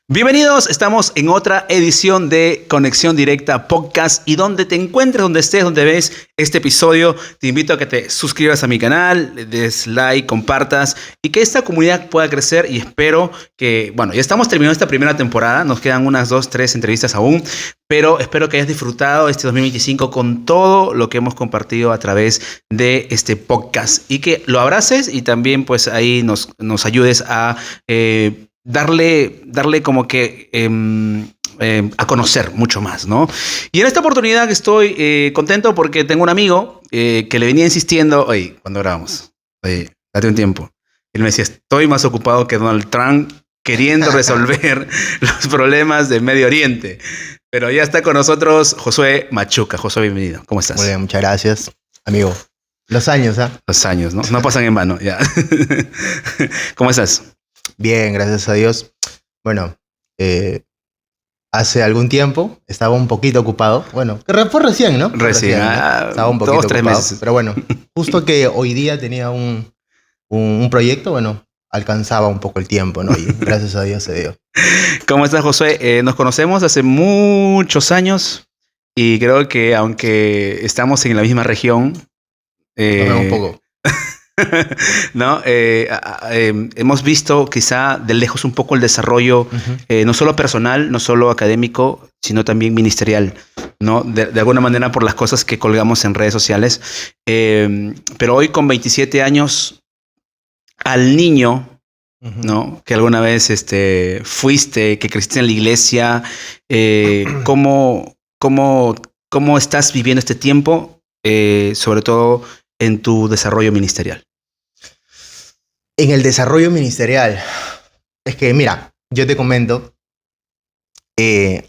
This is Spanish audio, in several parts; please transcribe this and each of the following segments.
Bienvenidos, estamos en otra edición de Conexión Directa Podcast y donde te encuentres, donde estés, donde ves este episodio, te invito a que te suscribas a mi canal, le des like, compartas y que esta comunidad pueda crecer y espero que, bueno, ya estamos terminando esta primera temporada, nos quedan unas 2, 3 entrevistas aún, pero espero que hayas disfrutado este 2025 con todo lo que hemos compartido a través de este podcast y que lo abraces y también pues ahí nos ayudes a darle como que a conocer mucho más, ¿no? Y en esta oportunidad estoy contento porque tengo un amigo que le venía insistiendo, oye, cuando grabamos, oye, date un tiempo. Él me decía, estoy más ocupado que Donald Trump queriendo resolver los problemas del Medio Oriente. Pero ya está con nosotros Josué Machuca. Josué, bienvenido. ¿Cómo estás? Muy bien, muchas gracias, amigo. Los años, ¿ah? Los años, ¿no? No pasan en vano, ya. ¿Cómo estás? Bien, gracias a Dios. Bueno, hace algún tiempo estaba un poquito ocupado. Bueno, que fue recién, ¿no? Recién, ¿no? Estaba un poquito 2, 3 ocupado. meses. Pero bueno, justo que hoy día tenía un proyecto, bueno, alcanzaba un poco el tiempo, ¿no? Y gracias a Dios se dio. ¿Cómo estás, Josué? Nos conocemos hace muchos años y creo que aunque estamos en la misma región... un poco. ¿no? Hemos visto quizá de lejos un poco el desarrollo, no solo personal, no solo académico, sino también ministerial, ¿no? De alguna manera por las cosas que colgamos en redes sociales. Pero hoy con 27 años, al niño, ¿no? Que alguna vez fuiste, que creciste en la iglesia, ¿cómo estás viviendo este tiempo? Sobre todo en tu desarrollo ministerial. En el desarrollo ministerial, es que mira, yo te comento,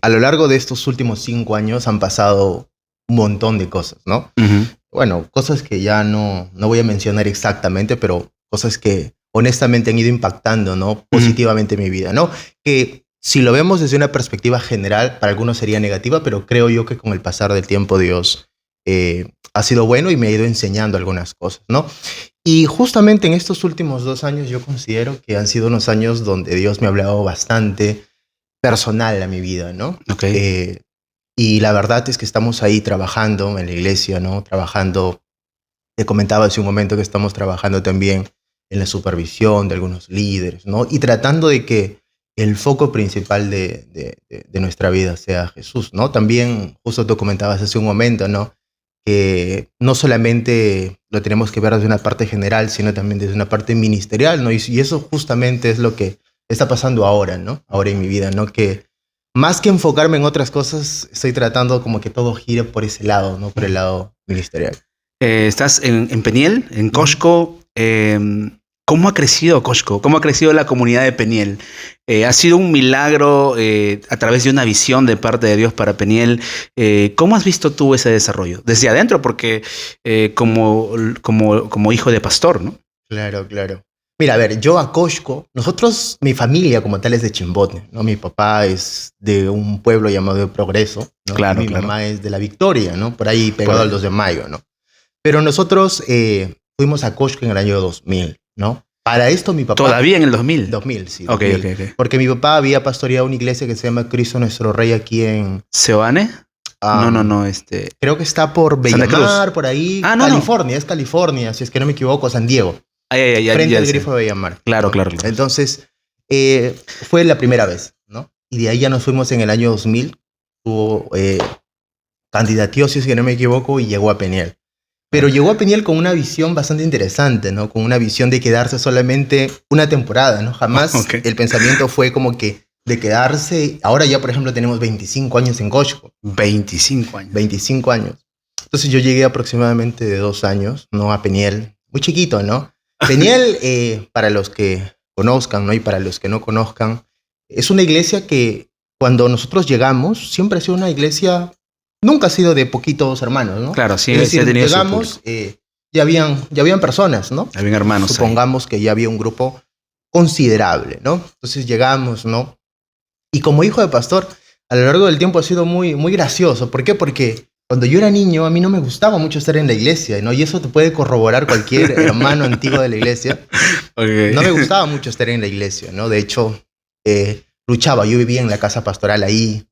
a lo largo de estos últimos 5 años han pasado un montón de cosas, ¿no? Bueno, cosas que ya no voy a mencionar exactamente, pero cosas que honestamente han ido impactando, ¿no? Positivamente mi vida, ¿no? Que si lo vemos desde una perspectiva general, para algunos sería negativa, pero creo yo que con el pasar del tiempo Dios ha sido bueno y me ha ido enseñando algunas cosas, ¿no? Y justamente en estos últimos 2 años yo considero que han sido unos años donde Dios me ha hablado bastante personal a mi vida, ¿no? Okay. Y la verdad es que estamos ahí trabajando en la iglesia, ¿no? Trabajando, te comentaba hace un momento que estamos trabajando también en la supervisión de algunos líderes, ¿no? Y tratando de que el foco principal de nuestra vida sea Jesús, ¿no? También, justo tú comentabas hace un momento, ¿no? Que no solamente lo tenemos que ver desde una parte general, sino también desde una parte ministerial, ¿no? Y eso justamente es lo que está pasando ahora, ¿no? Ahora en mi vida, ¿no? Que más que enfocarme en otras cosas, estoy tratando como que todo gire por ese lado, ¿no? Por el lado ministerial. Estás en Peniel, en Costco. ¿Cómo ha crecido Costco? ¿Cómo ha crecido la comunidad de Peniel? Ha sido un milagro a través de una visión de parte de Dios para Peniel. ¿Cómo has visto tú ese desarrollo? Desde adentro, porque como hijo de pastor, ¿no? Claro, claro. Mira, a ver, yo a Costco, nosotros, mi familia como tal es de Chimbote, ¿no? Mi papá es de un pueblo llamado Progreso, ¿no? Claro, y mi mamá es de La Victoria, ¿no? Por ahí pegado al 2 de mayo, ¿no? Pero nosotros fuimos a Costco en el año 2000, ¿no? Para esto mi papá... ¿Todavía en el 2000? 2000, sí. Ok. Porque mi papá había pastoreado una iglesia que se llama Cristo Nuestro Rey aquí en... ¿Seoane? No. Creo que está por Bellamar, por ahí. California, es California, si es que no me equivoco, San Diego. Frente al grifo de Bellamar. Claro, ¿no? claro. Entonces, fue la primera vez, ¿no? Y de ahí ya nos fuimos en el año 2000. Hubo candidateó, si es que no me equivoco, y llegó a Peniel. Pero llegó a Peniel con una visión bastante interesante, ¿no? Con una visión de quedarse solamente una temporada, ¿no? Jamás el pensamiento fue como que de quedarse. Ahora ya, por ejemplo, tenemos 25 años en Costco. 25 años. 25 años. Entonces yo llegué aproximadamente de 2 años, ¿no? A Peniel. Muy chiquito, ¿no? Peniel, para los que conozcan, ¿no? Y para los que no conozcan, es una iglesia que cuando nosotros llegamos, siempre ha sido una iglesia... Nunca ha sido de poquitos hermanos, ¿no? Claro, sí. Es decir, llegamos, ya habían personas, ¿no? Habían hermanos. Supongamos que ya había un grupo considerable, ¿no? Entonces llegamos, ¿no? Y como hijo de pastor, a lo largo del tiempo ha sido muy, muy gracioso. ¿Por qué? Porque cuando yo era niño, a mí no me gustaba mucho estar en la iglesia, ¿no? Y eso te puede corroborar cualquier hermano antiguo de la iglesia. No me gustaba mucho estar en la iglesia, ¿no? De hecho, luchaba. Yo vivía en la casa pastoral ahí,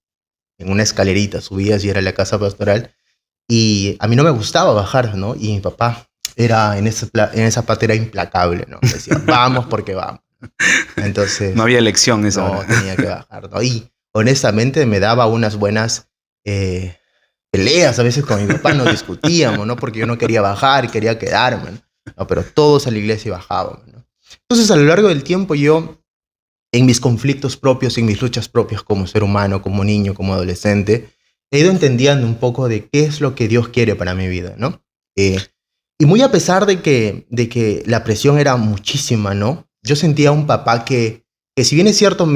en una escalerita, subías y era la casa pastoral. Y a mí no me gustaba bajar, ¿no? Y mi papá era en esa parte era implacable, ¿no? Decía, vamos porque vamos. Entonces, No había elección esa no, hora. tenía que bajar, ¿no? Y honestamente me daba unas buenas peleas a veces con mi papá, nos discutíamos, ¿no? Porque yo no quería bajar y quería quedarme, ¿no? No, pero todos a la iglesia bajábamos, ¿no? Entonces, a lo largo del tiempo yo, en mis conflictos propios, en mis luchas propias como ser humano, como niño, como adolescente, he ido entendiendo un poco de qué es lo que Dios quiere para mi vida, ¿no? Y muy a pesar de que la presión era muchísima, ¿no? Yo sentía un papá que si bien es cierto,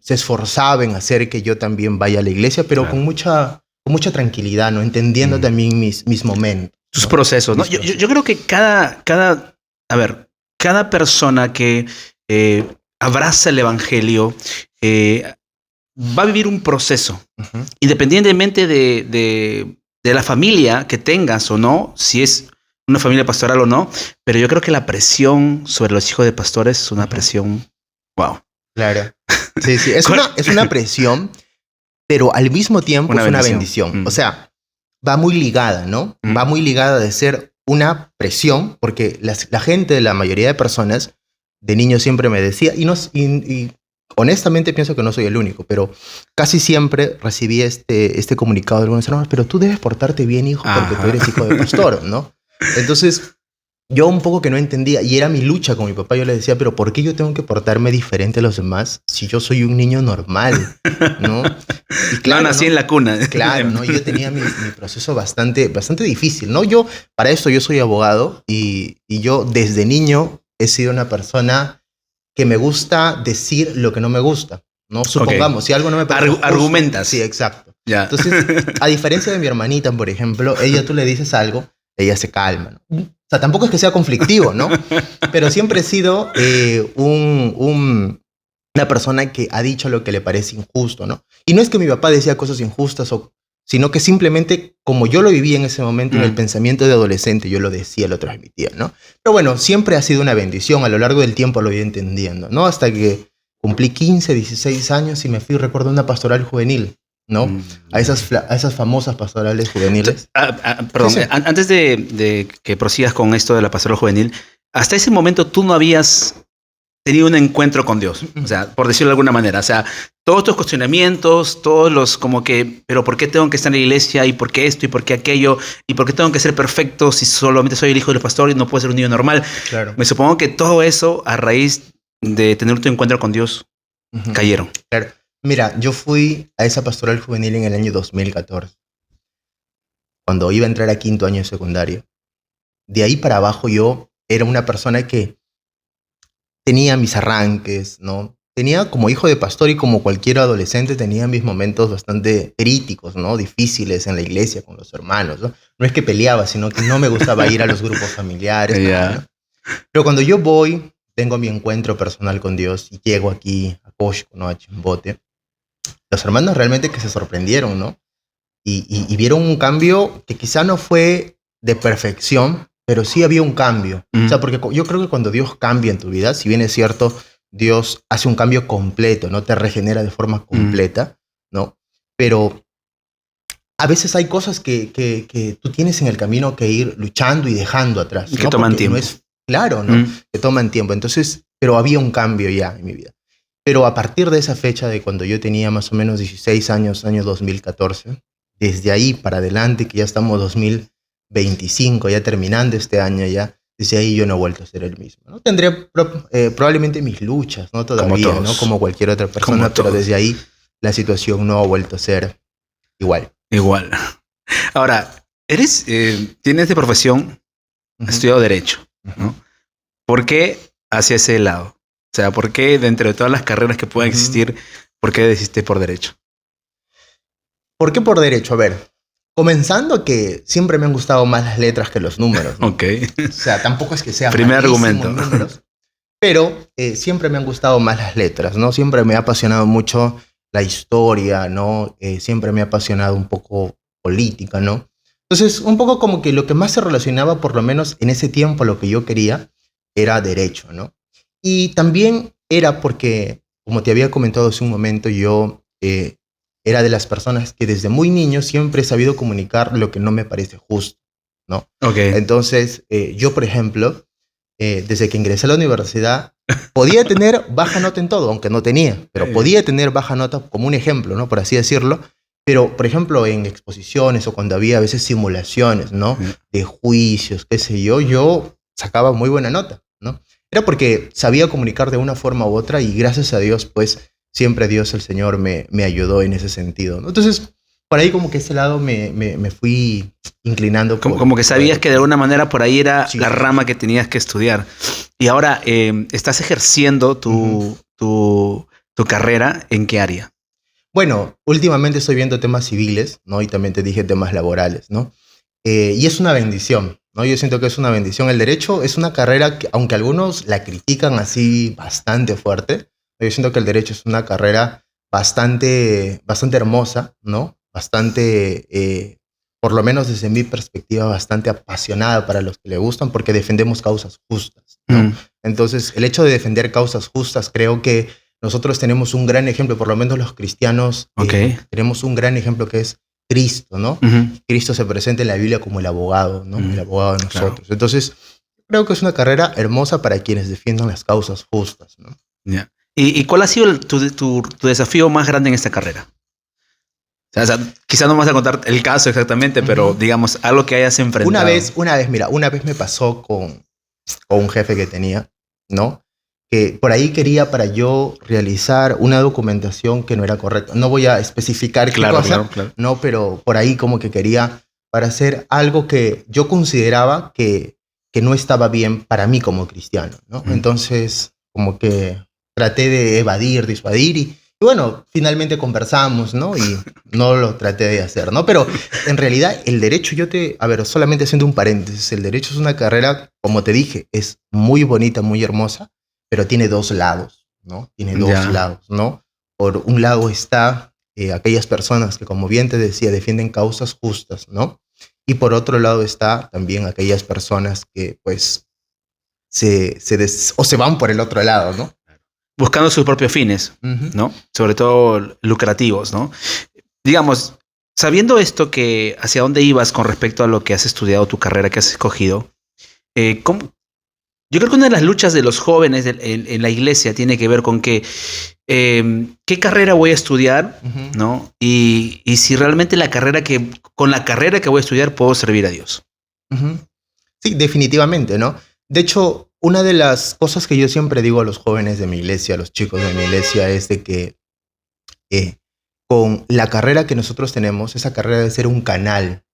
se esforzaba en hacer que yo también vaya a la iglesia, pero Claro. con mucha tranquilidad, ¿no? Entendiendo también mis momentos. Tus ¿no? procesos, ¿no? Mis procesos. Yo creo que cada persona que abraza el evangelio va a vivir un proceso, Ujú. independientemente de la familia que tengas o no, si es una familia pastoral o no, pero yo creo que la presión sobre los hijos de pastores es una presión, wow, Claro. Sí, sí. Es una presión, pero al mismo tiempo una es una bendición. bendición. O sea, va muy ligada, ¿no? Va muy ligada de ser una presión, porque la gente, la mayoría de personas, de niños siempre me decía, y honestamente pienso que no soy el único, pero casi siempre recibí este comunicado de algunos hermanos, pero tú debes portarte bien, hijo, porque tú Ajá. eres hijo de pastor, ¿no? Entonces, yo un poco que no entendía, y era mi lucha con mi papá, yo le decía, pero ¿por qué yo tengo que portarme diferente a los demás si yo soy un niño normal, ¿no? Y No nací ¿no? en la cuna. Claro, ¿no? Yo tenía mi proceso bastante difícil, ¿no? Yo, para esto, yo soy abogado y yo desde niño he sido una persona que me gusta decir lo que no me gusta, ¿no? Supongamos, si algo no me parece justo, Argumentas. sí, exacto. Ya. Entonces, a diferencia de mi hermanita, por ejemplo, ella tú le dices algo, ella se calma, ¿no? O sea, tampoco es que sea conflictivo, ¿no? Pero siempre he sido una persona que ha dicho lo que le parece injusto, ¿no? Y no es que mi papá decía cosas injustas, sino que simplemente, como yo lo viví en ese momento, en el pensamiento de adolescente, yo lo decía, lo transmitía, ¿no? Pero bueno, siempre ha sido una bendición, a lo largo del tiempo lo iba entendiendo, ¿no? Hasta que cumplí 15, 16 años y me fui, recuerdo, a una pastoral juvenil, ¿no? A esas famosas pastorales juveniles. Perdón, Sí, sí. antes de que prosigas con esto de la pastoral juvenil, hasta ese momento tú no habías tenido un encuentro con Dios, o sea, por decirlo de alguna manera, o sea, todos tus cuestionamientos, todos los como que, pero ¿por qué tengo que estar en la iglesia? ¿Y por qué esto? ¿Y por qué aquello? ¿Y por qué tengo que ser perfecto si solamente soy el hijo del pastor y no puedo ser un niño normal? Claro. Me supongo que todo eso, a raíz de tener tu encuentro con Dios, cayeron. Claro. Mira, yo fui a esa pastoral juvenil en el año 2014, cuando iba a entrar a quinto año de secundaria. De ahí para abajo yo era una persona que tenía mis arranques, ¿no? Tenía como hijo de pastor y como cualquier adolescente tenía mis momentos bastante críticos, ¿no? Difíciles en la iglesia con los hermanos, ¿no? No es que peleaba, sino que no me gustaba ir a los grupos familiares, nada, ¿no? Pero cuando yo voy, tengo mi encuentro personal con Dios y llego aquí a Cosco, ¿no? A Chimbote, los hermanos realmente que se sorprendieron, ¿no? Y vieron un cambio que quizá no fue de perfección, pero sí había un cambio. O sea, porque yo creo que cuando Dios cambia en tu vida, si bien es cierto, Dios hace un cambio completo, ¿no? Te regenera de forma completa, ¿no? Pero a veces hay cosas que tú tienes en el camino que ir luchando y dejando atrás, Y que ¿no? toman Porque tiempo. no es claro, ¿no? Que toman tiempo. Entonces, pero había un cambio ya en mi vida. Pero a partir de esa fecha de cuando yo tenía más o menos 16 años, año 2014, desde ahí para adelante, que ya estamos 2025, ya terminando este año ya, desde ahí yo no he vuelto a ser el mismo, ¿no? Tendré probablemente mis luchas, ¿no? Todavía, Como todos. ¿no? Como cualquier otra persona, Como pero todos. desde ahí la situación no ha vuelto a ser igual. Igual. Ahora, tienes de profesión, has estudiado Derecho, ¿no? ¿Por qué hacia ese lado? O sea, ¿por qué dentro de todas las carreras que puedan existir, por qué decidiste por Derecho? ¿Por qué por Derecho? A ver, comenzando que siempre me han gustado más las letras que los números, ¿no? Ok. O sea, tampoco es que sea Primer malísimo en argumento. números, pero siempre me han gustado más las letras, ¿no? Siempre me ha apasionado mucho la historia, ¿no? Siempre me ha apasionado un poco política, ¿no? Entonces, un poco como que lo que más se relacionaba, por lo menos en ese tiempo, lo que yo quería, era Derecho, ¿no? Y también era porque como te había comentado hace un momento, yo era de las personas que desde muy niño siempre he sabido comunicar lo que no me parece justo, ¿no? Ok. Entonces, yo, por ejemplo, desde que ingresé a la universidad, podía tener baja nota en todo, aunque no tenía, pero podía tener baja nota como un ejemplo, ¿no? Por así decirlo. Pero, por ejemplo, en exposiciones o cuando había a veces simulaciones, ¿no? De juicios, qué sé yo sacaba muy buena nota, ¿no? Era porque sabía comunicar de una forma u otra y gracias a Dios, pues, siempre Dios, el Señor, me ayudó en ese sentido, ¿no? Entonces, por ahí como que ese lado me fui inclinando. Como que sabías que de alguna manera por ahí era Sí. la rama que tenías que estudiar. Y ahora estás ejerciendo tu carrera, ¿en qué área? Bueno, últimamente estoy viendo temas civiles, ¿no? Y también te dije temas laborales, ¿no? Y es una bendición, ¿no? Yo siento que es una bendición. El derecho es una carrera que, aunque algunos la critican así bastante fuerte, yo siento que el derecho es una carrera bastante hermosa, ¿no? Bastante, por lo menos desde mi perspectiva, bastante apasionada para los que le gustan, porque defendemos causas justas, ¿no? Entonces, el hecho de defender causas justas, creo que nosotros tenemos un gran ejemplo, por lo menos los cristianos, tenemos un gran ejemplo que es Cristo, ¿no? Cristo se presenta en la Biblia como el abogado, ¿no? El abogado de nosotros. Claro. Entonces, creo que es una carrera hermosa para quienes defiendan las causas justas, ¿no? Yeah. ¿Y cuál ha sido tu desafío más grande en esta carrera? O sea, quizás no me vas a contar el caso exactamente, pero digamos, algo que hayas enfrentado. Una vez me pasó con un jefe que tenía, ¿no? Que por ahí quería para yo realizar una documentación que no era correcta. No voy a especificar qué cosa, claro. No, pero por ahí como que quería para hacer algo que yo consideraba que no estaba bien para mí como cristiano, ¿no? Entonces, como que traté de disuadir y bueno, finalmente conversamos, ¿no? Y no lo traté de hacer, ¿no? Pero en realidad el derecho, solamente haciendo un paréntesis, el derecho es una carrera, como te dije, es muy bonita, muy hermosa, pero tiene dos lados, ¿no? Tiene dos lados, ¿no? Por un lado está aquellas personas que, como bien te decía, defienden causas justas, ¿no? Y por otro lado está también aquellas personas que, pues, se van por el otro lado, ¿no? Buscando sus propios fines, ¿no? Sobre todo lucrativos, ¿no? Digamos, sabiendo esto, que hacia dónde ibas con respecto a lo que has estudiado, tu carrera que has escogido, yo creo que una de las luchas de los jóvenes en la iglesia tiene que ver con que qué carrera voy a estudiar, ¿no? Y si realmente con la carrera que voy a estudiar puedo servir a Dios. Sí, definitivamente, ¿no? De hecho, una de las cosas que yo siempre digo a los jóvenes de mi iglesia, a los chicos de mi iglesia, es de que con la carrera que nosotros tenemos, esa carrera debe ser un canal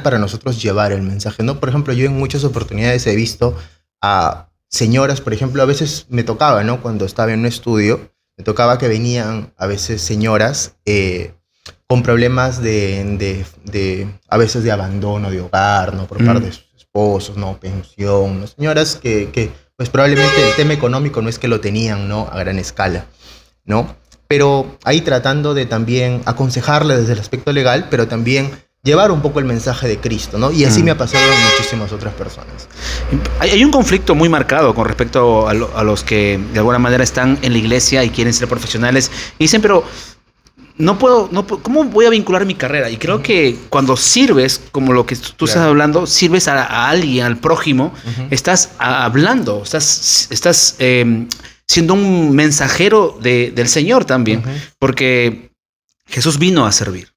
para nosotros llevar el mensaje, ¿no? Por ejemplo, yo en muchas oportunidades he visto a señoras, por ejemplo, a veces me tocaba, ¿no? Cuando estaba en un estudio, me tocaba que venían a veces señoras con problemas a veces de abandono de hogar, ¿no? Por parte de sus esposos, ¿no? Pensión, ¿no? Señoras que pues probablemente el tema económico no es que lo tenían, ¿no? A gran escala, ¿no? Pero ahí tratando de también aconsejarle desde el aspecto legal, pero también llevar un poco el mensaje de Cristo, ¿no? Y así me ha pasado en muchísimas otras personas. Hay un conflicto muy marcado con respecto a los que de alguna manera están en la iglesia y quieren ser profesionales y dicen, pero no puedo, ¿cómo voy a vincular mi carrera? Y creo que cuando sirves, como lo que tú estás hablando, sirves a alguien, al prójimo, estás hablando, estás siendo un mensajero del Señor también, porque Jesús vino a servir,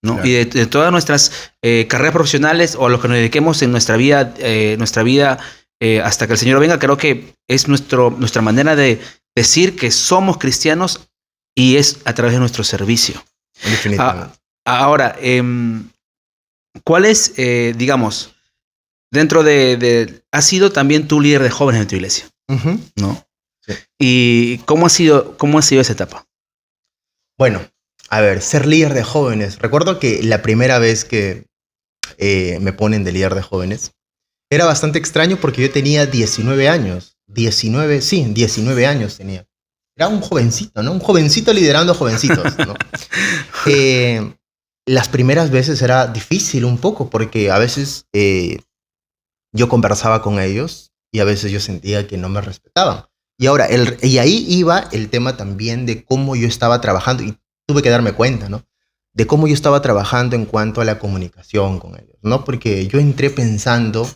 ¿no? Claro. Y de todas nuestras carreras profesionales o a lo que nos dediquemos en nuestra vida hasta que el Señor venga, creo que es nuestra manera de decir que somos cristianos y es a través de nuestro servicio. Definitivamente. Ahora, ¿cuál es, digamos, dentro has sido también tú líder de jóvenes en tu iglesia, ¿no? Sí. ¿Y cómo ha sido esa etapa? Bueno, a ver, ser líder de jóvenes. Recuerdo que la primera vez que me ponen de líder de jóvenes era bastante extraño porque yo tenía 19 años. 19 años tenía. Era un jovencito, ¿no? Un jovencito liderando jovencitos, ¿no? Las primeras veces era difícil un poco porque a veces yo conversaba con ellos y a veces yo sentía que no me respetaban. Y ahora, y ahí iba el tema también de cómo yo estaba trabajando, y tuve que darme cuenta, ¿no? De cómo yo estaba trabajando en cuanto a la comunicación con ellos, ¿no? Porque yo entré pensando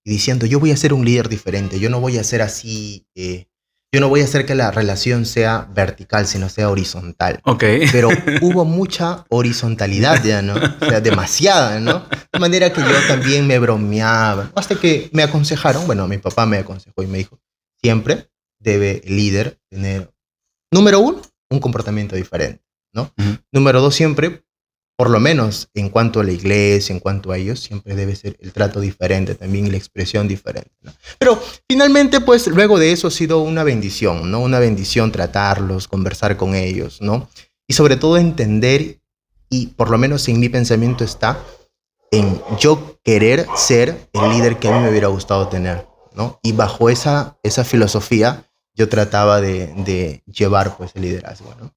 y diciendo, yo voy a ser un líder diferente, yo no voy a ser así, yo no voy a hacer que la relación sea vertical, sino sea horizontal. Ok. Pero hubo mucha horizontalidad ya, ¿no? O sea, demasiada, ¿no? De manera que yo también me bromeaba, hasta que me aconsejaron, bueno, mi papá me aconsejó y me dijo, siempre debe el líder tener, número uno, un comportamiento diferente, ¿no? Ujú. Número dos, siempre, por lo menos en cuanto a la iglesia, en cuanto a ellos, siempre debe ser el trato diferente también y la expresión diferente, ¿no? Pero finalmente, pues luego de eso ha sido una bendición, ¿no? Una bendición tratarlos, conversar con ellos, ¿no? Y sobre todo entender, y por lo menos en mi pensamiento está, en yo querer ser el líder que a mí me hubiera gustado tener, ¿no? Y bajo esa filosofía yo trataba de llevar pues el liderazgo, ¿no?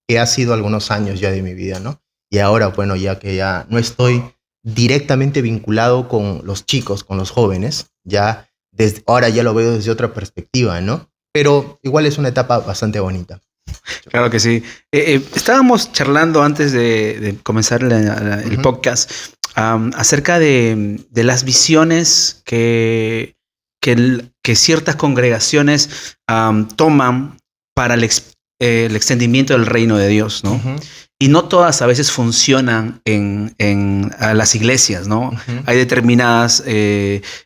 Que ha sido algunos años ya de mi vida, ¿no? Y ahora, bueno, ya que ya no estoy directamente vinculado con los chicos, con los jóvenes, ya desde ahora ya lo veo desde otra perspectiva, ¿no? Pero igual es una etapa bastante bonita. Claro que sí. Estábamos charlando antes de comenzar el Ujú. podcast acerca de las visiones que ciertas congregaciones toman para el extendimiento del reino de Dios, ¿no? Ujú. Y no todas a veces funcionan en las iglesias, ¿no? Ujú. Hay determinadas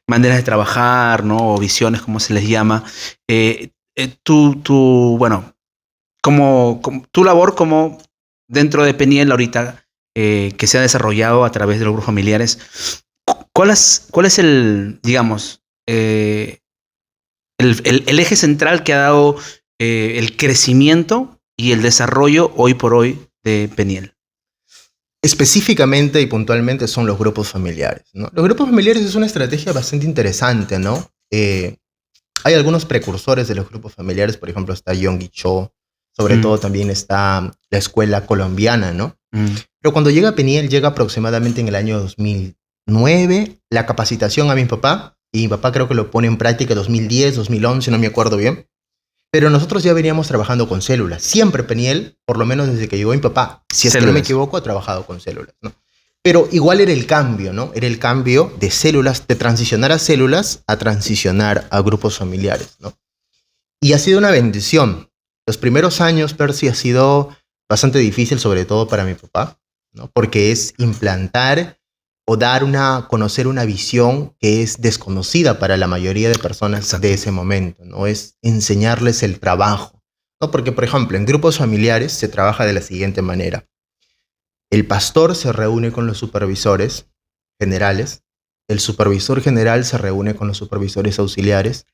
maneras de trabajar, ¿no? O visiones, como se les llama. Bueno, como tu labor como dentro de Peniel ahorita, que se ha desarrollado a través de los grupos familiares, cuál es el, digamos, el eje central que ha dado el crecimiento y el desarrollo hoy por hoy de Peniel? Específicamente y puntualmente son los grupos familiares, ¿no? Los grupos familiares es una estrategia bastante interesante, ¿no? Hay algunos precursores de los grupos familiares, por ejemplo está Yonggi Cho, sobre Mm, todo también está la escuela colombiana, ¿no? mm, Pero cuando llega a Peniel, llega aproximadamente en el año 2009, la capacitación a mi papá, y mi papá creo que lo pone en práctica 2010, 2011, no me acuerdo bien. Pero nosotros ya veníamos trabajando con células. Siempre Peniel, por lo menos desde que llegó mi papá, si es que no me Células. equivoco, ha trabajado con células, ¿no? Pero igual era el cambio, ¿no? Era el cambio de células, de transicionar a células a transicionar a grupos familiares, ¿no? Y ha sido una bendición. Los primeros años, Percy, ha sido bastante difícil, sobre todo para mi papá, ¿no? Porque es implantar o conocer una visión que es desconocida para la mayoría de personas de Exacto. ese momento, ¿no? Es enseñarles el trabajo, ¿no? Porque, por ejemplo, en grupos familiares se trabaja de la siguiente manera. El pastor se reúne con los supervisores generales, el supervisor general se reúne con los supervisores auxiliares,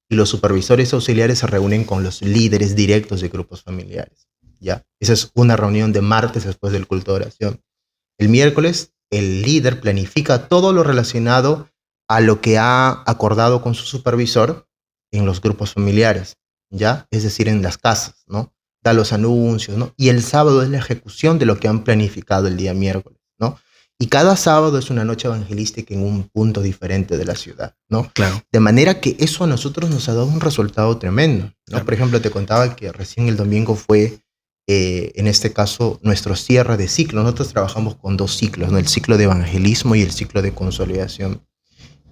y los supervisores auxiliares se reúnen con los líderes directos de grupos familiares, ¿ya? Esa es una reunión de martes después del culto de oración. El miércoles, el líder planifica todo lo relacionado a lo que ha acordado con su supervisor en los grupos familiares, ¿ya? Es decir, en las casas, ¿no? Da los anuncios, ¿no? Y el sábado es la ejecución de lo que han planificado el día miércoles, ¿no? Y cada sábado es una noche evangelística en un punto diferente de la ciudad, ¿no? Claro, De manera que eso a nosotros nos ha dado un resultado tremendo, ¿no? claro. Por ejemplo, te contaba que recién el domingo fue, en este caso, nuestro cierre de ciclo. Nosotros trabajamos con dos ciclos, ¿no? El ciclo de evangelismo y el ciclo de consolidación.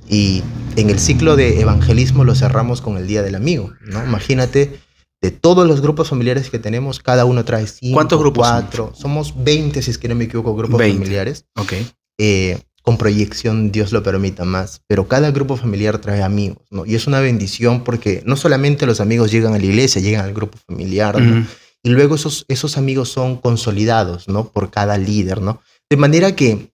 Y en el ciclo de evangelismo lo cerramos con el Día del Amigo, ¿no? Imagínate, de todos los grupos familiares que tenemos, cada uno trae ¿Cuántos 5, grupos son? 4, somos 20, si es que no me equivoco, grupos 20. familiares, Ok. con proyección, Dios lo permita más, pero cada grupo familiar trae amigos, ¿no? Y es una bendición porque no solamente los amigos llegan a la iglesia, llegan al grupo familiar, ¿no? Ujú. Y luego esos amigos son consolidados, ¿no? Por cada líder, ¿no? De manera que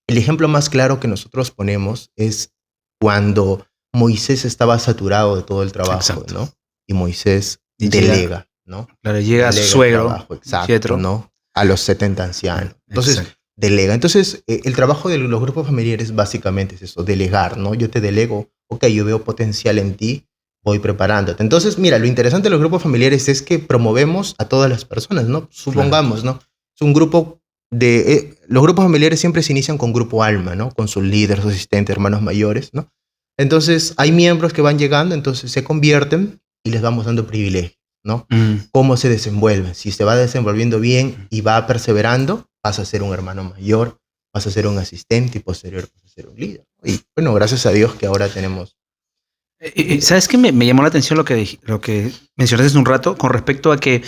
el ejemplo más claro que nosotros ponemos es cuando Moisés estaba saturado de todo el trabajo, Exacto. ¿no? Y Moisés Y llega, delega, ¿no? claro, llega su Delega el suegro, trabajo, exacto, Jethro. ¿no? A los 70 ancianos. Entonces, Exacto. delega. Entonces, el trabajo de los grupos familiares básicamente es eso, delegar, ¿no? Yo te delego, ok, yo veo potencial en ti, voy preparándote. Entonces, mira, lo interesante de los grupos familiares es que promovemos a todas las personas, ¿no? Claro. Supongamos, ¿no? Es un grupo los grupos familiares siempre se inician con grupo alma, ¿no? Con su líder, su asistente, hermanos mayores, ¿no? Entonces, hay miembros que van llegando, entonces se convierten y les vamos dando privilegios, ¿no? Mm. Cómo se desenvuelven. Si se va desenvolviendo bien y va perseverando, vas a ser un hermano mayor, vas a ser un asistente y posterior vas a ser un líder. Y bueno, gracias a Dios que ahora tenemos. ¿Sabes qué? Me llamó la atención lo que mencionaste hace un rato con respecto a que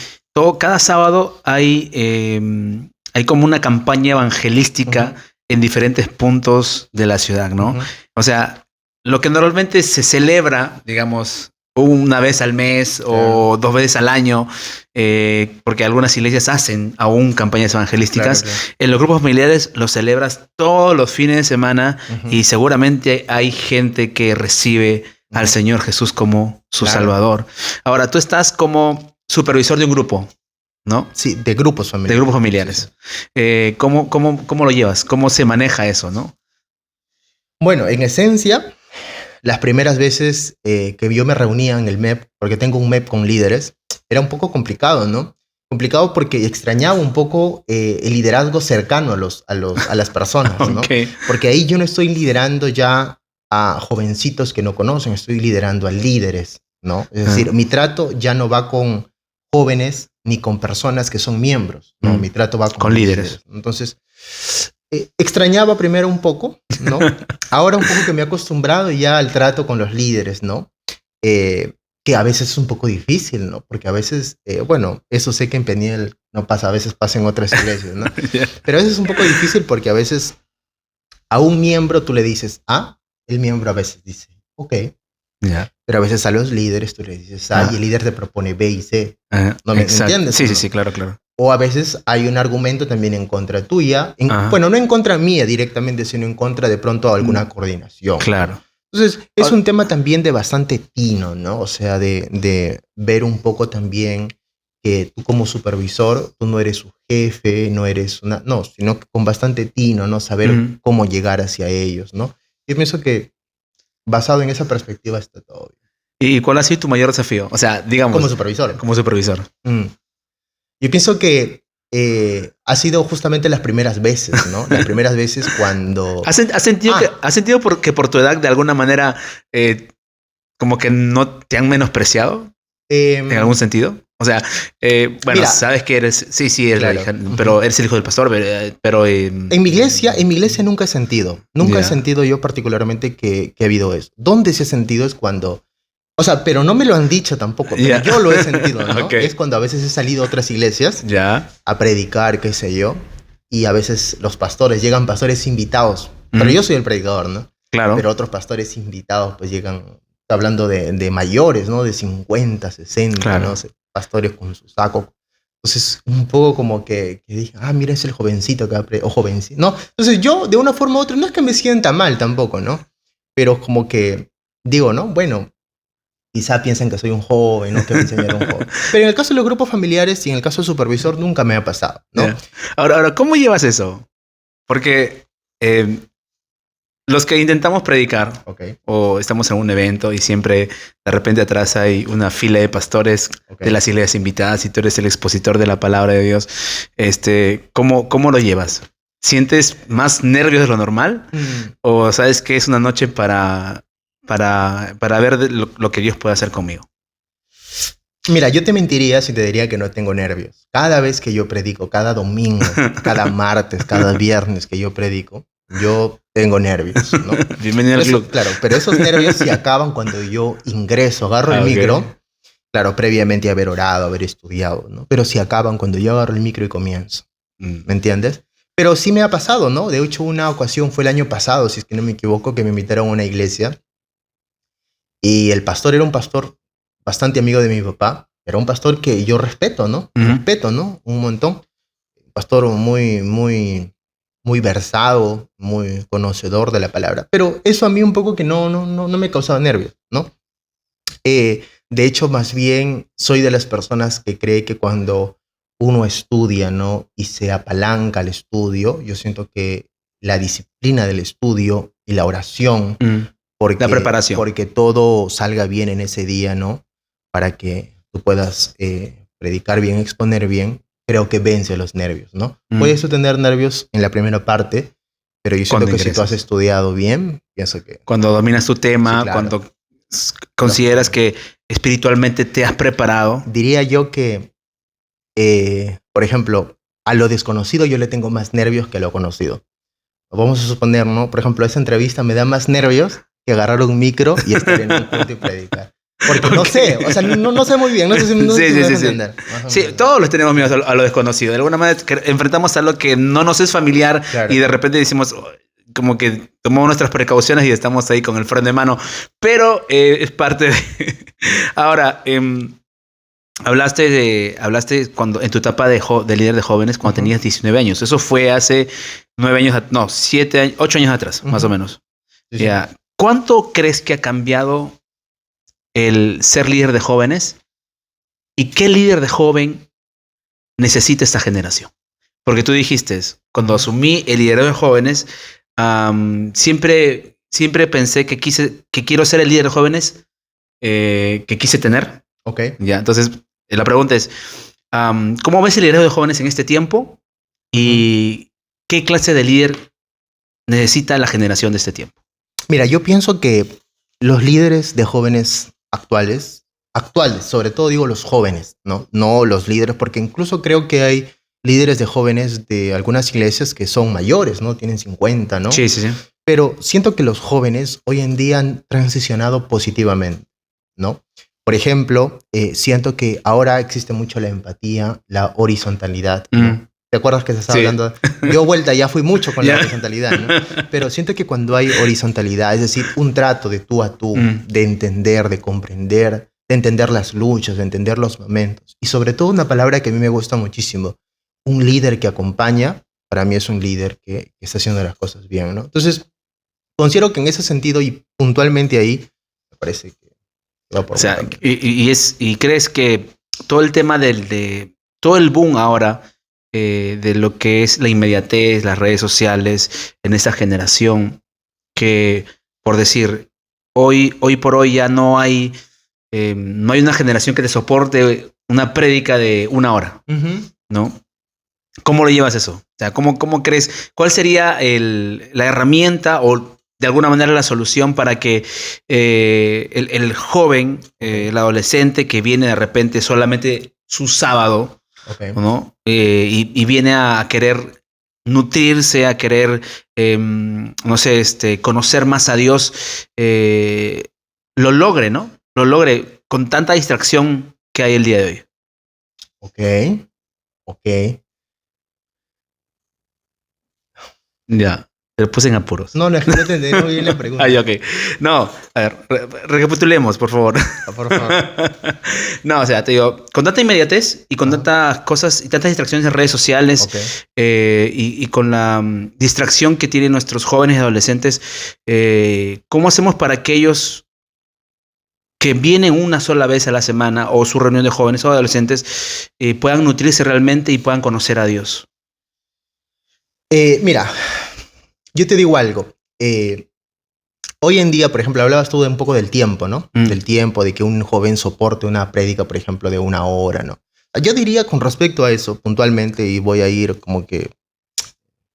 cada sábado hay como una campaña evangelística en diferentes puntos de la ciudad, ¿no? O sea, lo que normalmente se celebra, digamos, una vez al mes o 2 veces al año, porque algunas iglesias hacen aún campañas evangelísticas. Claro. En los grupos familiares los celebras todos los fines de semana y seguramente hay gente que recibe al Señor Jesús como su Salvador. Ahora, tú estás como supervisor de un grupo, ¿no? Sí, de grupos familiares. De grupos familiares. Sí. ¿Cómo lo llevas? ¿Cómo se maneja eso, no? Bueno, en esencia, las primeras veces que yo me reunía en el MEP, porque tengo un MEP con líderes, era un poco complicado, ¿no? Complicado porque extrañaba un poco el liderazgo cercano a las personas, ¿no? Okay. Porque ahí yo no estoy liderando ya a jovencitos que no conocen, estoy liderando a líderes, ¿no? Es decir, mi trato ya no va con jóvenes ni con personas que son miembros, ¿no? Mi trato va con líderes. Entonces, extrañaba primero un poco, ¿no? Ahora un poco que me he acostumbrado ya al trato con los líderes, ¿no? Que a veces es un poco difícil, ¿no? Porque a veces, bueno, eso sé que en Peniel no pasa, a veces pasa en otras iglesias, ¿no? Pero a veces es un poco difícil porque a veces a un miembro tú le dices A, el miembro a veces dice, ok. Pero a veces a los líderes tú le dices A y el líder te propone B y C. ¿No me entiendes? Sí, ¿no? sí, claro. O a veces hay un argumento también en contra tuya. Bueno, no en contra mía directamente, sino en contra de pronto alguna coordinación. Claro. Entonces, es un tema también de bastante tino, ¿no? O sea, de ver un poco también que tú como supervisor, tú no eres su jefe, no eres una... No, sino que con bastante tino, ¿no? Saber cómo llegar hacia ellos, ¿no? Yo pienso que basado en esa perspectiva está todo bien. ¿Y cuál ha sido tu mayor desafío? O sea, digamos... Como supervisor. Como supervisor. Yo pienso que ha sido justamente las primeras veces, ¿no? Las primeras veces cuando... ¿Has sentido que por tu edad de alguna manera como que no te han menospreciado? ¿En algún sentido? O sea, bueno, mira, sabes que eres... Sí, eres la hija, pero eres el hijo del pastor, pero... En mi iglesia nunca he sentido. Nunca he sentido yo particularmente que ha habido eso. ¿Dónde se ha sentido es cuando... O sea, pero no me lo han dicho tampoco, pero yo lo he sentido, ¿no? Okay. Es cuando a veces he salido a otras iglesias a predicar, qué sé yo, y a veces los pastores, llegan pastores invitados, pero yo soy el predicador, ¿no? Claro. Pero otros pastores invitados pues llegan, hablando de mayores, ¿no? De 50, 60, ¿no? Pastores con su saco. Entonces, un poco como que dije, mira, es el jovencito que o jovencito, ¿no? Entonces yo, de una forma u otra, no es que me sienta mal tampoco, ¿no? Pero como que digo, ¿no? Bueno, quizá piensan que soy un joven, ¿no? Que me enseñaron un joven. Pero en el caso de los grupos familiares y en el caso del supervisor nunca me ha pasado, ¿no? Yeah. Ahora, ¿cómo llevas eso? Porque los que intentamos predicar o estamos en un evento y siempre de repente atrás hay una fila de pastores de las iglesias invitadas y tú eres el expositor de la palabra de Dios, ¿cómo lo llevas? ¿Sientes más nervios de lo normal? ¿O sabes que es una noche para ver lo que Dios puede hacer conmigo? Mira, yo te mentiría si te diría que no tengo nervios. Cada vez que yo predico, cada domingo, cada martes, cada viernes que yo predico, yo tengo nervios, ¿no? Bienvenido al club. Claro, pero esos nervios se acaban cuando yo ingreso, agarro el micro, claro, previamente haber orado, haber estudiado, ¿no? Pero se acaban cuando yo agarro el micro y comienzo, ¿me entiendes? Pero sí me ha pasado, ¿no? De hecho, una ocasión fue el año pasado, si es que no me equivoco, que me invitaron a una iglesia y el pastor era un pastor bastante amigo de mi papá, era un pastor que yo respeto, ¿no? Respeto, ¿no? Un montón. Pastor muy versado, muy conocedor de la palabra. Pero eso a mí un poco que no me causaba nervios, ¿no? De hecho, más bien soy de las personas que cree que cuando uno estudia, ¿no? Y se apalanca al estudio, yo siento que la disciplina del estudio y la oración, la preparación, porque todo salga bien en ese día, ¿no? Para que tú puedas predicar bien, exponer bien, creo que vence los nervios, ¿no? Puedes tener nervios en la primera parte, pero yo siento que si tú has estudiado bien, pienso que... Cuando dominas tu tema, sí, claro, cuando consideras que espiritualmente te has preparado? Diría yo que, por ejemplo, a lo desconocido yo le tengo más nervios que a lo conocido. Vamos a suponer, ¿no? Por ejemplo, esa entrevista me da más nervios que agarrar un micro y estar en un punto y predicar. Porque no sé, o sea, no sé muy bien, no sé si me vas a entender. Sí, todos los tenemos miedo a lo desconocido. De alguna manera enfrentamos a lo que no nos es familiar, claro, y de repente decimos, como que tomamos nuestras precauciones y estamos ahí con el freno de mano. Pero es parte de... Ahora, hablaste cuando en tu etapa de líder de jóvenes cuando tenías 19 años. Eso fue hace 9 años, no, 8 años atrás, más o menos. Sí, ya. ¿Cuánto crees que ha cambiado el ser líder de jóvenes? ¿Y qué líder de joven necesita esta generación? Porque tú dijiste, cuando asumí el liderazgo de jóvenes, siempre pensé que quiero ser el líder de jóvenes que quise tener. Ok. Ya, entonces, la pregunta es, ¿cómo ves el liderazgo de jóvenes en este tiempo? ¿Y qué clase de líder necesita la generación de este tiempo? Mira, yo pienso que los líderes de jóvenes actuales, sobre todo digo los jóvenes, no los líderes, porque incluso creo que hay líderes de jóvenes de algunas iglesias que son mayores, ¿no? Tienen 50, ¿no? Sí. Pero siento que los jóvenes hoy en día han transicionado positivamente, ¿no? Por ejemplo, siento que ahora existe mucho la empatía, la horizontalidad, ¿no? ¿Te acuerdas que se estaba hablando? Yo ya fui mucho con la horizontalidad, ¿no? Pero siento que cuando hay horizontalidad, es decir, un trato de tú a tú, de entender, de comprender, de entender las luchas, de entender los momentos. Y sobre todo una palabra que a mí me gusta muchísimo, un líder que acompaña, para mí es un líder que está haciendo las cosas bien, ¿no? Entonces, considero que en ese sentido y puntualmente ahí, me parece que va por... O sea, y crees que todo el tema todo el boom ahora de lo que es la inmediatez, las redes sociales en esta generación, que por decir, hoy por hoy ya no hay una generación que te soporte una prédica de 1 hora, ¿no? ¿Cómo lo llevas eso? O sea, ¿cómo crees? ¿Cuál sería la herramienta o de alguna manera la solución para que el joven, el adolescente que viene de repente solamente su sábado, ¿no? Y viene a querer nutrirse, a querer, no sé, conocer más a Dios, lo logre, ¿no? Lo logre con tanta distracción que hay el día de hoy. Ok. Ya, te lo puse en apuros. No es que no entendí muy bien la pregunta. Ok. No, a ver, recapitulemos, por favor. Por favor. No, o sea, te digo, con tanta inmediatez y con tantas cosas y tantas distracciones en redes sociales, y con la distracción que tienen nuestros jóvenes y adolescentes, ¿cómo hacemos para que ellos que vienen una sola vez a la semana o su reunión de jóvenes o adolescentes puedan nutrirse realmente y puedan conocer a Dios? Mira, yo te digo algo. Hoy en día, por ejemplo, hablabas tú de un poco del tiempo, ¿no? Del tiempo, de que un joven soporte una prédica, por ejemplo, de 1 hora, ¿no? Yo diría con respecto a eso, puntualmente, y voy a ir como que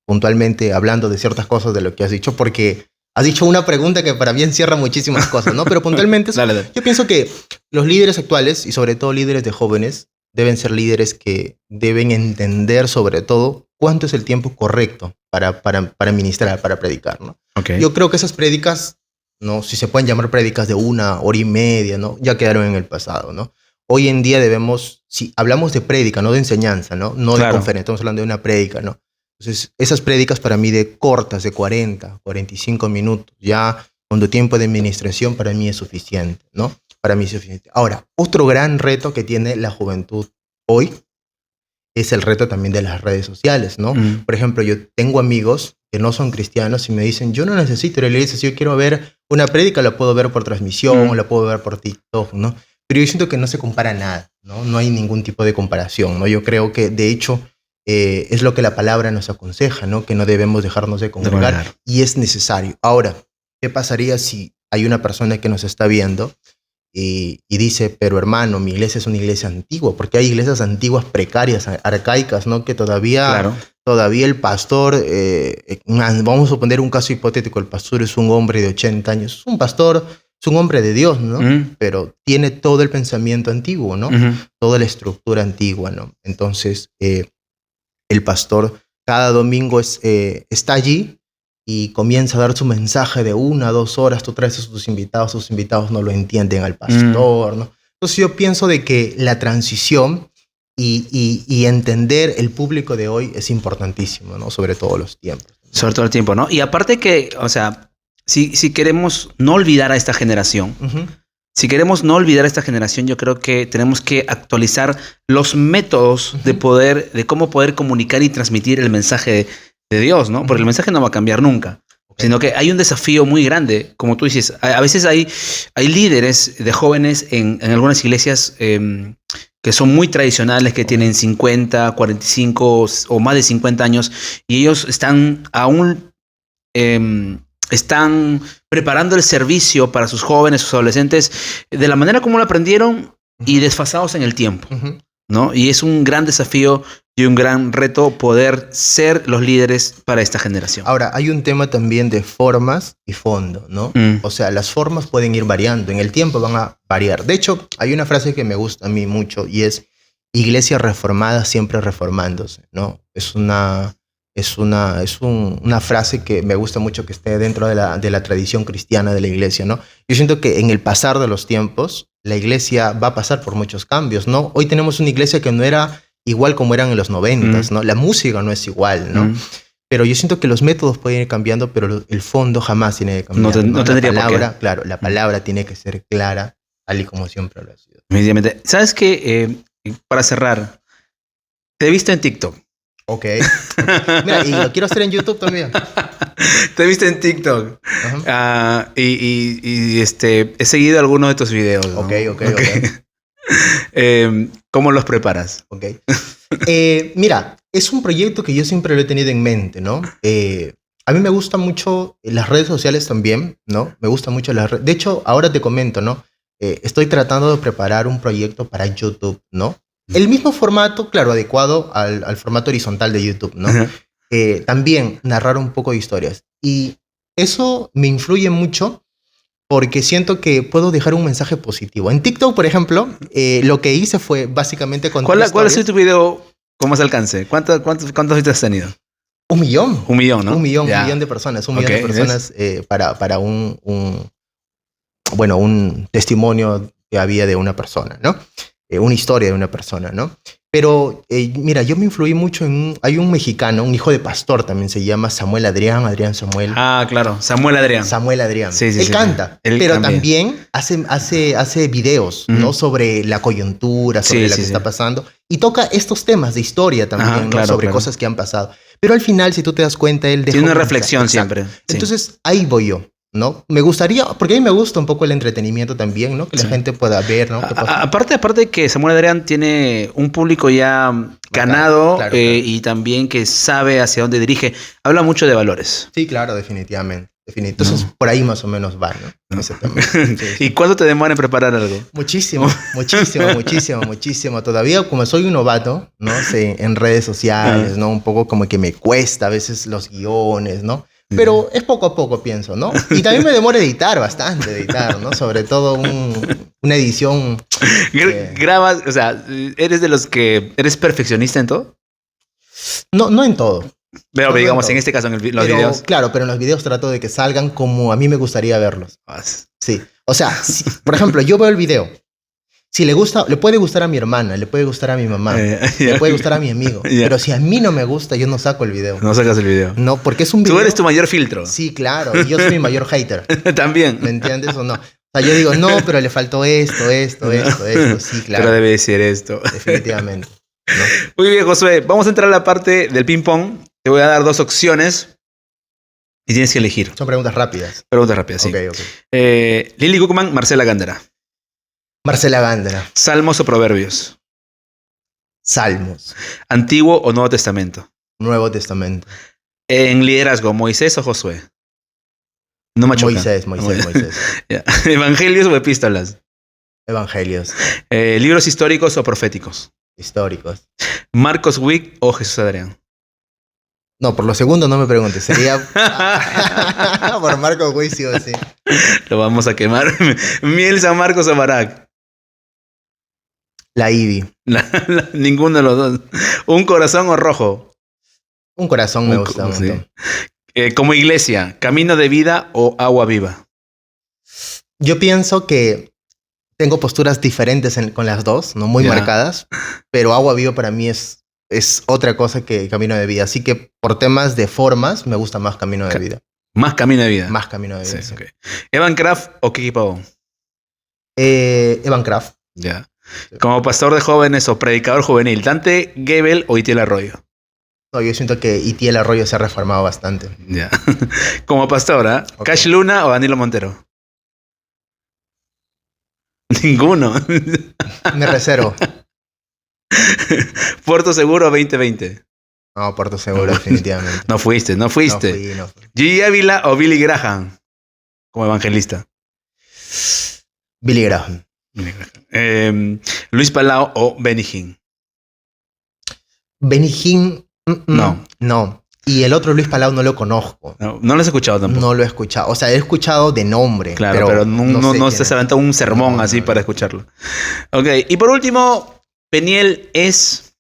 puntualmente hablando de ciertas cosas de lo que has dicho, porque has dicho una pregunta que para mí encierra muchísimas cosas, ¿no? Pero puntualmente, dale. Yo pienso que los líderes actuales, y sobre todo líderes de jóvenes, deben ser líderes que deben entender sobre todo cuánto es el tiempo correcto para ministrar, para predicar, ¿no? Yo creo que esas prédicas, ¿no? Si se pueden llamar prédicas de 1 hora y media, ¿no? Ya quedaron en el pasado, ¿no? Hoy en día debemos, si hablamos de prédica, no de enseñanza, ¿no? No de conferencia, estamos hablando de una prédica, ¿no? Entonces, esas prédicas para mí de cortas, de 40, 45 minutos, ya cuando tiempo de administración para mí es suficiente, ¿no? Para mí es suficiente. Ahora, otro gran reto que tiene la juventud hoy es el reto también de las redes sociales, ¿no? Por ejemplo, yo tengo amigos que no son cristianos y me dicen, yo no necesito ir a la iglesia, si yo quiero ver una prédica, la puedo ver por transmisión o la puedo ver por TikTok, ¿no? Pero yo siento que no se compara nada, ¿no? No hay ningún tipo de comparación, ¿no? Yo creo que, de hecho, es lo que la palabra nos aconseja, ¿no? Que no debemos dejarnos de congregar y es necesario. Ahora, ¿qué pasaría si hay una persona que nos está viendo y dice, pero hermano, mi iglesia es una iglesia antigua? Porque hay iglesias antiguas, precarias, arcaicas, ¿no? Que todavía el pastor, vamos a poner un caso hipotético, el pastor es un hombre de 80 años, es un pastor es un hombre de Dios, ¿no? Mm. Pero tiene todo el pensamiento antiguo, ¿no? Ujú. Toda la estructura antigua, ¿no? Entonces, el pastor cada domingo está allí y comienza a dar su mensaje de 1 a 2 horas. Tú traes a tus invitados no lo entienden al pastor, ¿no? Entonces yo pienso de que la transición y entender el público de hoy es importantísimo, ¿no? Sobre todo los tiempos. Sobre todo el tiempo, ¿no? Y aparte que, o sea, si queremos no olvidar a esta generación, Ujú. si queremos no olvidar a esta generación, yo creo que tenemos que actualizar los métodos de poder, de cómo poder comunicar y transmitir el mensaje de Dios, ¿no? Porque el mensaje no va a cambiar nunca. Ok. Sino que hay un desafío muy grande, como tú dices. A veces hay líderes de jóvenes en algunas iglesias que son muy tradicionales, que tienen 50, 45 o más de 50 años, y ellos están aún están preparando el servicio para sus jóvenes, sus adolescentes, de la manera como lo aprendieron y desfasados en el tiempo, Ujú. ¿no? Y es un gran desafío y un gran reto poder ser los líderes para esta generación. Ahora, hay un tema también de formas y fondo, ¿no? Mm. O sea, las formas pueden ir variando, en el tiempo van a variar. De hecho, hay una frase que me gusta a mí mucho y es iglesia reformada siempre reformándose, ¿no? Una frase que me gusta mucho que esté dentro de la tradición cristiana de la iglesia, ¿no? Yo siento que en el pasar de los tiempos, la iglesia va a pasar por muchos cambios, ¿no? Hoy tenemos una iglesia que no era igual como eran en los 90s, ¿no? La música no es igual, ¿no? Pero yo siento que los métodos pueden ir cambiando, pero el fondo jamás tiene que cambiar. No tendría la por qué. palabra, claro, la palabra tiene que ser clara, tal y como siempre lo ha sido. Definitivamente. ¿Sabes qué? Para cerrar, te he visto en TikTok. Ok. Mira, y lo quiero hacer en YouTube también. Te he visto en TikTok. Ajá. He seguido algunos de tus videos, ¿no? Ok. ¿Cómo los preparas? Ok. Mira, es un proyecto que yo siempre lo he tenido en mente, ¿no? A mí me gustan mucho las redes sociales también, ¿no? Me gustan mucho las redes. De hecho, ahora te comento, ¿no? Estoy tratando de preparar un proyecto para YouTube, ¿no? El mismo formato, claro, adecuado al formato horizontal de YouTube, ¿no? También narrar un poco de historias. Y eso me influye mucho porque siento que puedo dejar un mensaje positivo. En TikTok, por ejemplo, lo que hice fue básicamente contar ¿Cuál ha sido tu video con más alcance? ¿Cuántos vistas has tenido? 1 millón. 1 millón, ¿no? 1 millón de personas. 1 millón de personas para un testimonio que había de una persona, ¿no? Una historia de una persona, ¿no? Pero, mira, yo me influí mucho hay un mexicano, un hijo de pastor también, se llama Samuel Adrián Samuel. Ah, claro. Samuel Adrián. Sí, Sí, él canta, Él pero también hace videos, ¿no? Sobre la coyuntura, sobre lo que está pasando. Y toca estos temas de historia también, ¿no? Claro, sobre cosas que han pasado. Pero al final, si tú te das cuenta, él deja tiene una reflexión siempre. Sí. Entonces, ahí voy yo, ¿no? Me gustaría, porque a mí me gusta un poco el entretenimiento también, ¿no? Que la gente pueda ver, ¿no? Aparte que Samuel Adrián tiene un público ya ganado, claro. Y también que sabe hacia dónde dirige. Habla mucho de valores. Sí, claro, definitivamente. Entonces, por ahí más o menos va, ¿no? Ese tema. Sí. ¿Y cuánto te demora en preparar algo? Muchísimo. Todavía, como soy un novato, ¿no? Sí, en redes sociales, ¿no? Un poco como que me cuesta a veces los guiones, ¿no? Pero es poco a poco, pienso, ¿no? Y también me demora bastante, ¿no? Sobre todo una edición. ¿Grabas? O sea, ¿eres de los que eres perfeccionista en todo? No en todo. Pero digamos, en este caso, en los videos. Claro, pero en los videos trato de que salgan como a mí me gustaría verlos. Sí. O sea, por ejemplo, yo veo el video. Si le gusta, le puede gustar a mi hermana, le puede gustar a mi mamá, le puede gustar a mi amigo. Pero si a mí no me gusta, yo no saco el video. No sacas el video. No, porque es un video. Tú eres tu mayor filtro. Sí, claro. Y yo soy mi mayor hater. También. ¿Me entiendes o no? O sea, yo digo, no, pero le faltó esto. Sí, claro. Pero debe decir esto. Definitivamente. ¿No? Muy bien, Josué. Vamos a entrar a la parte del ping-pong. Te voy a dar 2 opciones y tienes que elegir. Son preguntas rápidas. Preguntas rápidas, sí. Ok. Lily Gugman, Marcela Gándara. Marcela Gándara. ¿Salmos o proverbios? Salmos. ¿Antiguo o Nuevo Testamento? Nuevo Testamento. En liderazgo, ¿Moisés o Josué? No machuca. Moisés. Yeah. ¿Evangelios o epístolas? Evangelios. ¿Libros históricos o proféticos? Históricos. ¿Marcos Wick o Jesús Adrián? No, por lo segundo no me preguntes. Sería por Marco Juicio, sí. Lo vamos a quemar. Miel, San Marcos o Barak. La Ivy. Ninguno de los dos. ¿Un corazón o rojo? Un corazón me gusta un sí. montón. Como iglesia, camino de vida o agua viva. Yo pienso que tengo posturas diferentes con las dos, no muy marcadas, pero agua viva para mí es otra cosa que camino de vida. Así que por temas de formas me gusta más camino de vida. Más camino de vida. Más camino de vida. Sí, okay. ¿Evan Kraft o Kiki Pavón? Evan Kraft. Ya. Como pastor de jóvenes o predicador juvenil, Dante Gebel o Itiel Arroyo. No, yo siento que Itiel Arroyo se ha reformado bastante. Ya. Como pastora, okay. Cash Luna o Danilo Montero. Ninguno. Me reservo. Puerto Seguro 2020. No, Puerto Seguro, definitivamente. No fuiste. No fui. Gigi Ávila o Billy Graham como evangelista. Billy Graham. Luis Palau o Benny Hinn. Benny Hinn, no. Y el otro Luis Palau no lo conozco. No lo has escuchado tampoco. No lo he escuchado. O sea, he escuchado de nombre. Claro, pero no se aventó un sermón así para escucharlo. Ok, y por último, Peniel es...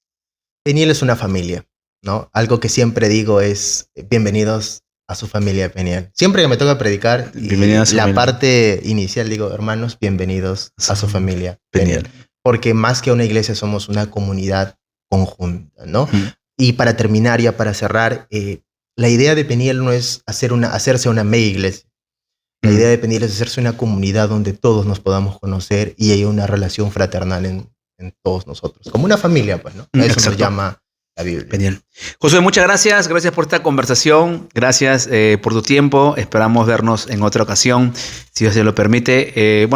Peniel es una familia, ¿no? Algo que siempre digo es bienvenidos a su familia Peniel. Siempre que me toca predicar, la parte inicial digo, hermanos, bienvenidos a su familia Peniel. Porque más que una iglesia somos una comunidad conjunta, ¿no? Y para terminar, ya para cerrar, la idea de Peniel no es hacerse una mega iglesia. La idea de Peniel es hacerse una comunidad donde todos nos podamos conocer y haya una relación fraternal en todos nosotros. Como una familia, pues, ¿no? A eso nos llama la Biblia. Genial. Josué, muchas gracias. Gracias por esta conversación. Gracias por tu tiempo. Esperamos vernos en otra ocasión, si Dios se lo permite.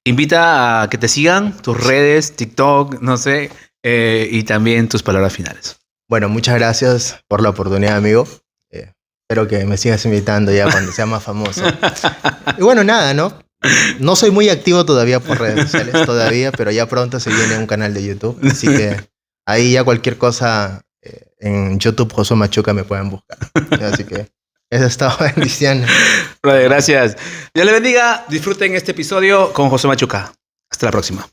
Invita a que te sigan tus redes, TikTok, no sé, y también tus palabras finales. Bueno, muchas gracias por la oportunidad, amigo. Espero que me sigas invitando ya cuando sea más famoso. Y bueno, nada, ¿no? No soy muy activo todavía por redes sociales, pero ya pronto se viene un canal de YouTube. Así que ahí ya cualquier cosa en YouTube, Josué Machuca, me pueden buscar. Así que eso es todo. Bendiciones. Gracias. Dios le bendiga. Disfruten este episodio con Josué Machuca. Hasta la próxima.